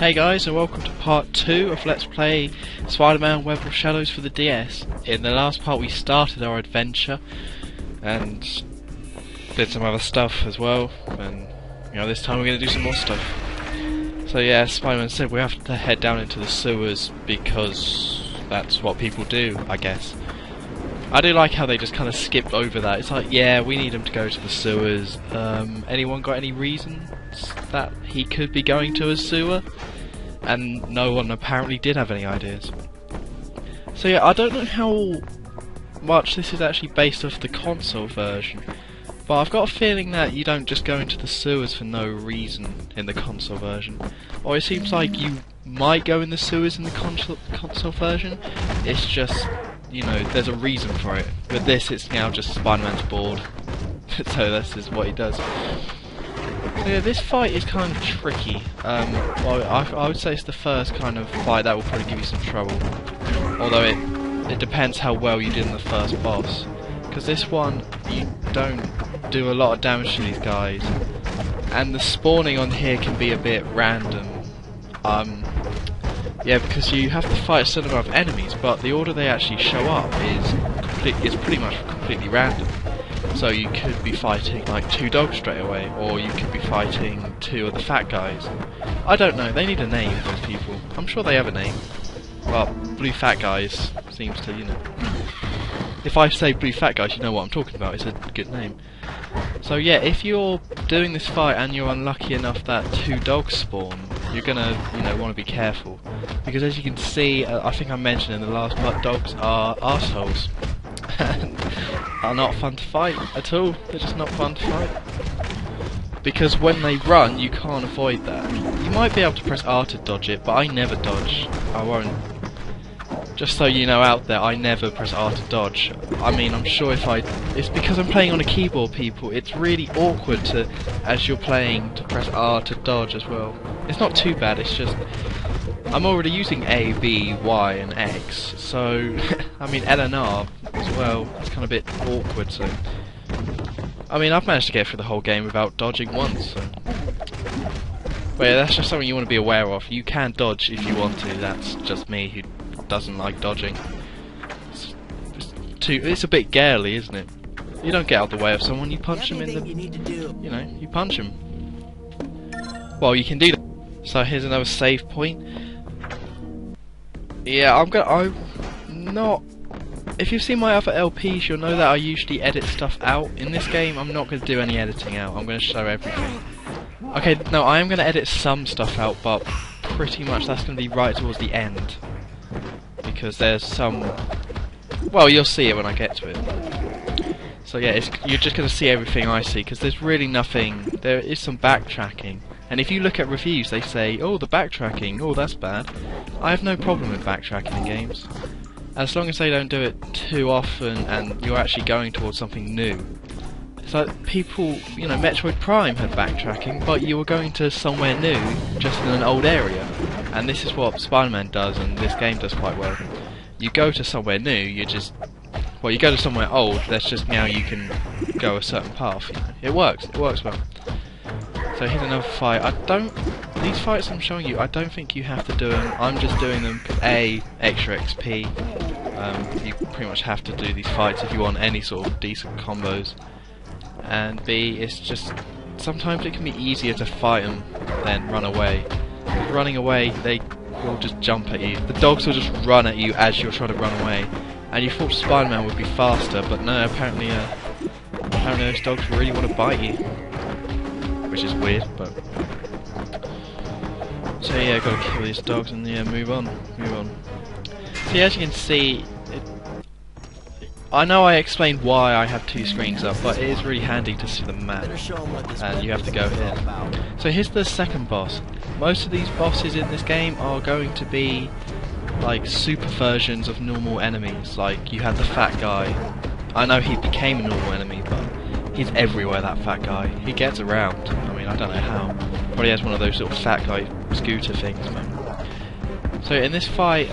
Hey guys, and welcome to part 2 of Let's Play Spider-Man Web of Shadows for the DS. In the last part we started our adventure and did some other stuff as well, and this time we're going to do some more stuff. So yeah, as Spider-Man said, we have to head down into the sewers because that's what people do, I guess. I do like how they just kind of skipped over that. It's like, yeah, we need him to go to the sewers. Anyone got any reasons that he could be going to a sewer? And no one apparently did have any ideas. So yeah, I don't know how much this is actually based off the console version, but I've got a feeling that you don't just go into the sewers for no reason in the console version. Or it seems like you might go in the sewers in the console version. It's just, there's a reason for it. With this, it's now just Spider-Man's bored. So this is what he does. So yeah, this fight is kind of tricky. Well, I would say it's the first kind of fight that will probably give you some trouble. Although it depends how well you did in the first boss. Because this one, you don't do a lot of damage to these guys. And the spawning on here can be a bit random. Yeah, because you have to fight a certain amount of enemies, but the order they actually show up is pretty much completely random. So you could be fighting like 2 dogs straight away, or you could be fighting 2 of the fat guys. I don't know, they need a name, those people. I'm sure they have a name. Well, Blue Fat Guys seems to, If I say Blue Fat Guys, you know what I'm talking about, it's a good name. So yeah, if you're doing this fight and you're unlucky enough that 2 dogs spawn, you're gonna, want to be careful. Because as you can see, I think I mentioned in the last part, dogs are arseholes. And are not fun to fight at all. They're just not fun to fight. Because when they run, you can't avoid that. You might be able to press R to dodge it, but I never dodge. I won't. Just so you know out there, I never press R to dodge. I mean, I'm sure it's because I'm playing on a keyboard, people. It's really awkward to, as you're playing, to press R to dodge as well. It's not too bad, it's just I'm already using A, B, Y and X, so I mean L and R as well, it's kind of a bit awkward, so I mean I've managed to get through the whole game without dodging once, so. But yeah, that's just something you want to be aware of. You can dodge if you want to, that's just me who doesn't like dodging. It's a bit girly, isn't it? You don't get out of the way of someone, you punch them in the... you punch them. Well, you can do that. So here's another save point. Yeah, I'm not... If you've seen my other LPs, you'll know that I usually edit stuff out. In this game, I'm not going to do any editing out. I'm going to show everything. Okay, no, I am going to edit some stuff out, but pretty much that's going to be right towards the end. Because there's some... Well, you'll see it when I get to it. So yeah, you're just going to see everything I see, because there's really nothing... There is some backtracking. And if you look at reviews, they say, oh, the backtracking, oh, that's bad. I have no problem with backtracking in games. As long as they don't do it too often and you're actually going towards something new. It's like people, Metroid Prime had backtracking, but you were going to somewhere new, just in an old area. And this is what Spider-Man does, and this game does quite well. You go to somewhere new, you go to somewhere old, that's just now you can go a certain path. It works well. So here's another fight. These fights I'm showing you, I don't think you have to do them. I'm just doing them because A, extra XP. You pretty much have to do these fights if you want any sort of decent combos. And B, it's just, sometimes it can be easier to fight them than run away. Running away, they will just jump at you. The dogs will just run at you as you're trying to run away. And you thought Spider-Man would be faster, but no, apparently those dogs really want to bite you. Which is weird, but... So yeah, gotta kill these dogs and yeah, move on. So yeah, as you can see, I know I explained why I have 2 screens up, but it is really handy to see the map, and you have to go here. So here's the second boss. Most of these bosses in this game are going to be like super versions of normal enemies. Like you have the fat guy. I know he became a normal enemy, but he's everywhere, that fat guy. He gets around. I mean, I don't know how. Probably has one of those sort of fat guy scooter things. But. So in this fight,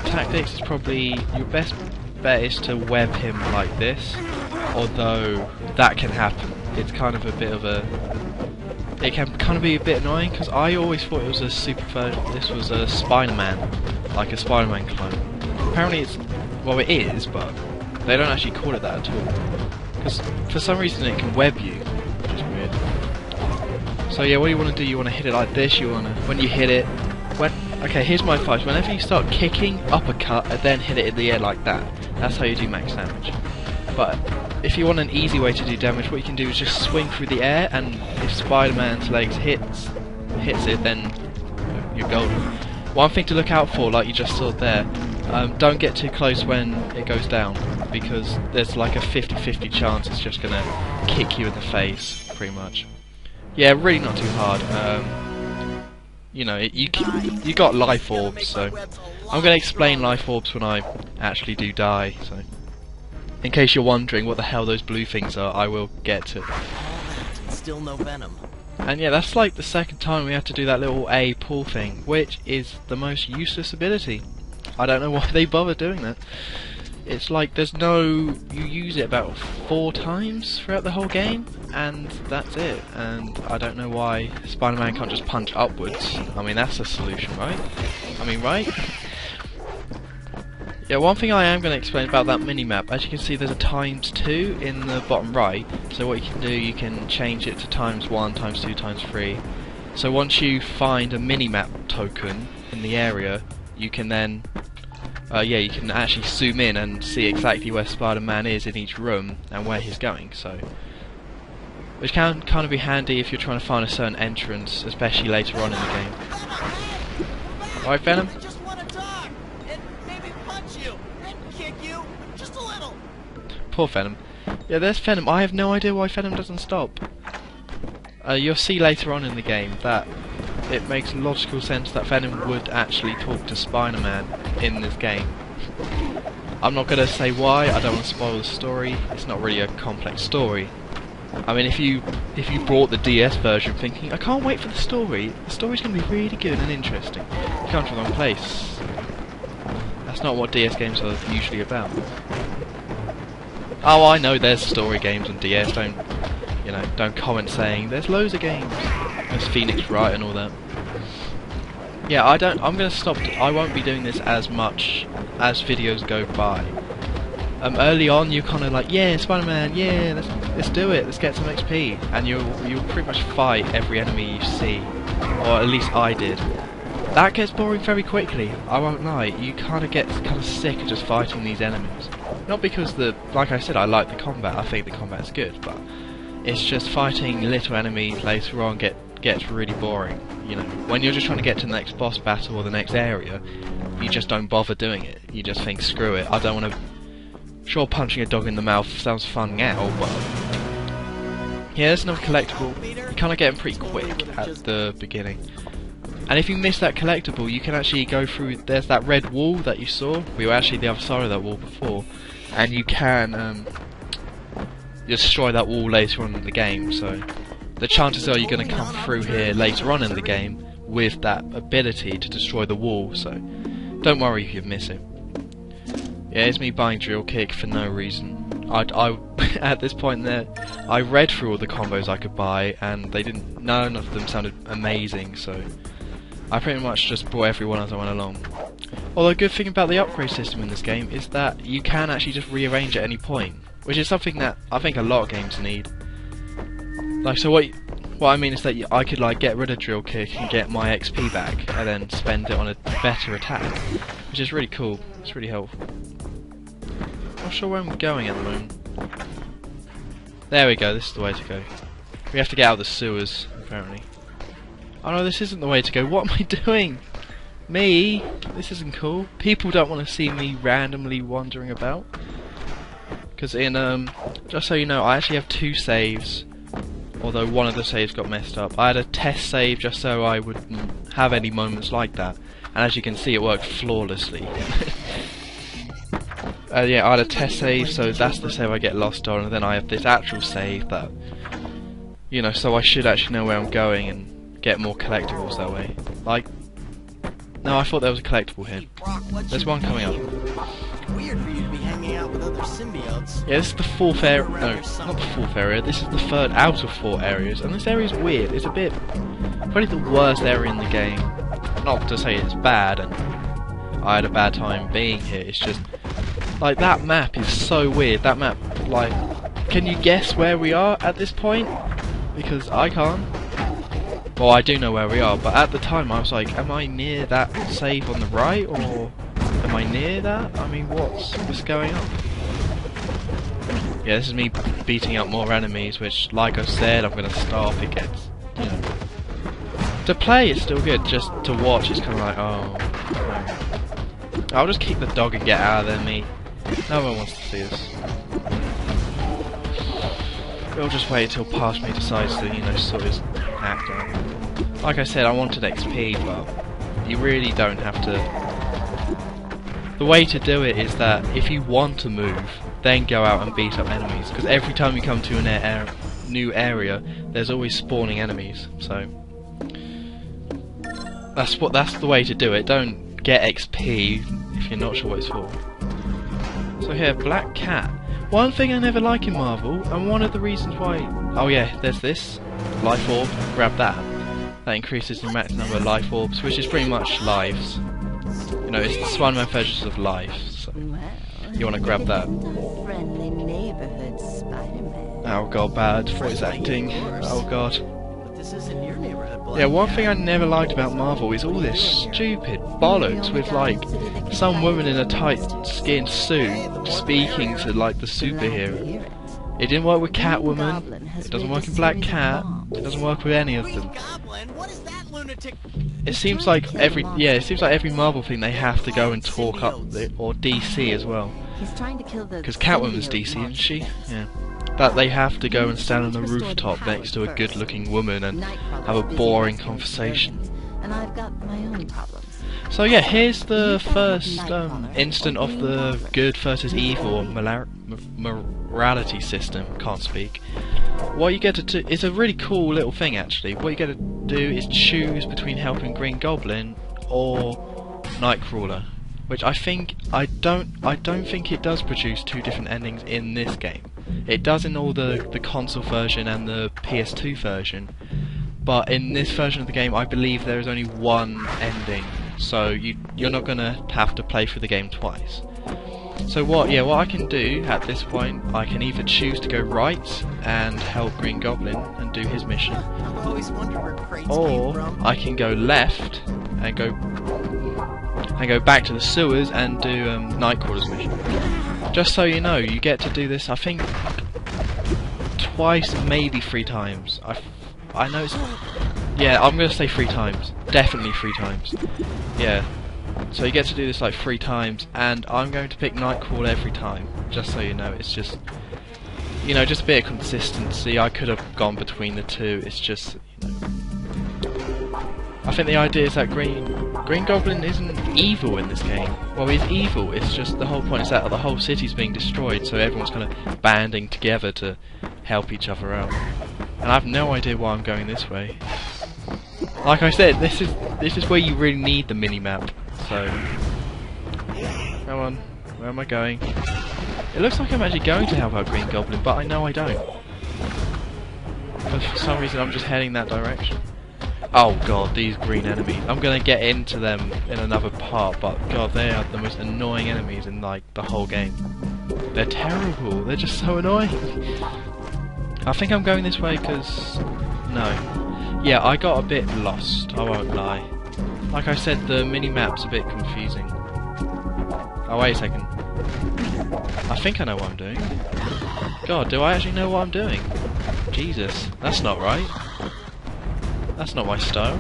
tactics is probably your best bet is to web him like this. Although that can happen. It's kind of a bit of a it can kind of be a bit annoying because I always thought it was a super version. This was a Spider-Man, like a Spider-Man clone. Apparently it's, well it is, but they don't actually call it that at all. Because for some reason it can web you, which is weird. So yeah, what you want to do, you want to hit it like this. You want to, when you hit it, okay, here's my advice. Whenever you start kicking, uppercut, and then hit it in the air like that. That's how you do max damage. But if you want an easy way to do damage, what you can do is just swing through the air, and if Spider-Man's legs hits it, then you're golden. One thing to look out for, like you just saw there, don't get too close when it goes down, because there's like a 50-50 chance it's just gonna kick you in the face, pretty much. Yeah, really not too hard. You know, you got life orbs, so I'm going to explain life orbs when I actually do die. So, in case you're wondering what the hell those blue things are, I will get to. Still no venom. And yeah, that's like the second time we had to do that little A pull thing, which is the most useless ability. I don't know why they bother doing that. It's like there's no... you use it about 4 times throughout the whole game, and that's it. And I don't know why Spider-Man can't just punch upwards. I mean, that's a solution, right? I mean, right? Yeah, one thing I am going to explain about that mini-map, as you can see there's a ×2 in the bottom right. So what you can do, you can change it to ×1, ×2, ×3. So once you find a mini-map token in the area, you can then... yeah, you can actually zoom in and see exactly where Spider-Man is in each room and where he's going, so... which can kind of be handy if you're trying to find a certain entrance, especially later on in the game. Alright, Venom? I just want to talk and maybe punch you and kick you just a little. Poor Venom. Yeah, there's Venom. I have no idea why Venom doesn't stop. You'll see later on in the game that it makes logical sense that Venom would actually talk to Spider-Man in this game. I'm not going to say why, I don't want to spoil the story, it's not really a complex story. I mean, if you bought the DS version thinking, I can't wait for the story's going to be really good and interesting, you come to the wrong place. That's not what DS games are usually about. Oh, I know there's story games on DS, don't comment saying, there's loads of games. There's Phoenix Wright and all that. Yeah, I'm going to stop. I won't be doing this as much as videos go by. Early on, you're kind of like, yeah, Spider-Man, yeah, let's do it, let's get some XP, and you'll pretty much fight every enemy you see, or at least I did. That gets boring very quickly. I won't lie. You kind of get sick of just fighting these enemies. Not because like I said, I like the combat. I think the combat's good, but it's just fighting little enemies later on gets really boring. You know, when you're just trying to get to the next boss battle or the next area, you just don't bother doing it. You just think, screw it, I don't want to... Sure, punching a dog in the mouth sounds fun now, but... yeah, there's another collectible. You kind of get them pretty quick at the beginning. And if you miss that collectible, you can actually go through... there's that red wall that you saw. We were actually the other side of that wall before. And you can destroy that wall later on in the game, so... the chances are you're going to come through here later on in the game with that ability to destroy the wall, so don't worry if you miss it. Yeah, it's me buying Drill Kick for no reason. I at this point there, I read through all the combos I could buy, and none of them sounded amazing, so I pretty much just bought everyone as I went along. Although, a good thing about the upgrade system in this game is that you can actually just rearrange at any point, which is something that I think a lot of games need. Like, so what I mean is that I could like get rid of Drill Kick and get my XP back, and then spend it on a better attack, which is really cool. It's really helpful. Not sure where I'm going at the moment. There we go. This is the way to go. We have to get out of the sewers, apparently. Oh no, this isn't the way to go. What am I doing? Me? This isn't cool. People don't want to see me randomly wandering about. Because in just so you know, I actually have 2 saves. Although one of the saves got messed up. I had a test save just so I wouldn't have any moments like that. And as you can see, it worked flawlessly. Yeah, I had a test save, so that's the save I get lost on. And then I have this actual save that... you know, so I should actually know where I'm going and get more collectibles that way. Like... no, I thought there was a collectible here. There's one coming up. weird for you to be hanging out with other symbiotes. Yeah, this is the fourth area. No, not the fourth area. This is the third out of 4 areas, and this area is weird. It's a bit, probably the worst area in the game. Not to say it's bad, and I had a bad time being here. It's just like that map is so weird. That map, like, can you guess where we are at this point? Because I can't. Well, I do know where we are, but at the time I was like, am I near that save on the right, or am I near that? I mean, what's going on? Yeah, this is me beating up more enemies, which, like I said, I'm going to stop. It gets, you know, to play it's still good, just to watch it's kind of like, oh, no. I'll just keep the dog and get out of there, me. No one wants to see this. We'll just wait until past me decides to, you know, sort his act out. Like I said, I wanted XP, but you really don't have to. The way to do it is that if you want to move, then go out and beat up enemies. Because every time you come to a new area, there's always spawning enemies. So that's the way to do it. Don't get XP if you're not sure what it's for. So here, Black Cat. One thing I never like in Marvel, and one of the reasons why... Oh yeah, there's this. Life Orb. Grab that. That increases the max number of Life Orbs, which is pretty much lives. You know, it's the Spider-Man versions of lives, so you want to grab that. Friendly neighborhood Spider-Man. Oh god, bad voice acting. Oh god. But this isn't your neighborhood, Black. Yeah, one thing I never liked about Marvel is all this stupid bollocks with, like, some woman in a tight skin suit speaking to, like, the superhero. It didn't work with Catwoman, it doesn't work in Black Cat, it doesn't work with any of them. What is that lunatic? It seems like every Marvel thing they have to go and talk up, or DC as well. Because Catwoman's DC, isn't she? Yeah. That they have to go and stand on the rooftop next to a good-looking woman and have a boring conversation. And I've got my own problems. So yeah, here's the first instant of the good versus evil morality system. Can't speak. What you get to do, it's a really cool little thing actually. What you get to do is choose between helping Green Goblin or Nightcrawler, which I don't think it does produce 2 different endings in this game. It does in all the console version and the PS2 version, but in this version of the game I believe there is only one ending, so you're not gonna have to play through the game twice. So what I can do at this point, I can either choose to go right and help Green Goblin and do his mission, I've always wondered where crates came or from. I can go left and go back to the sewers and do Nightcrawler's mission. Just so you know, you get to do this, I think, twice, maybe 3 times. I know it's... Yeah, I'm going to say 3 times. Definitely 3 times. Yeah. So you get to do this like 3 times, and I'm going to pick Nightcrawler every time. Just so you know, it's just... You know, just a bit of consistency. I could have gone between the 2, it's just... You know, I think the idea is that Green Goblin isn't evil in this game. Well, he's evil, it's just the whole point is that the whole city's being destroyed, so everyone's kind of banding together to help each other out. And I have no idea why I'm going this way. Like I said, this is where you really need the mini-map, so... Come on, where am I going? It looks like I'm actually going to help out Green Goblin, but I know I don't. But for some reason I'm just heading that direction. Oh god, these green enemies. I'm gonna get into them in another part, but god, they are the most annoying enemies in like the whole game. They're terrible, they're just so annoying. I think I'm going this way because... No. Yeah, I got a bit lost, I won't lie. Like I said, the mini-map's a bit confusing. Oh, wait a second. I think I know what I'm doing. God, do I actually know what I'm doing? Jesus, that's not right. That's not my style.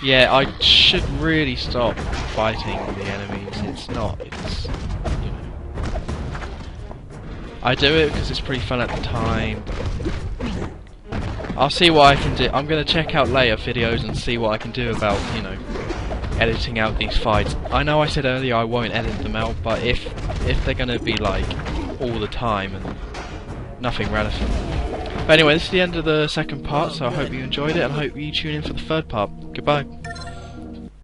Yeah, I should really stop fighting the enemies. It's not, it's... You know. I do it because it's pretty fun at the time. I'll see what I can do. I'm going to check out later videos and see what I can do about, you know, editing out these fights. I know I said earlier I won't edit them out, but if they're going to be like all the time and nothing relevant. But anyway, this is the end of the second part, so I hope you enjoyed it and I hope you tune in for the third part. Goodbye.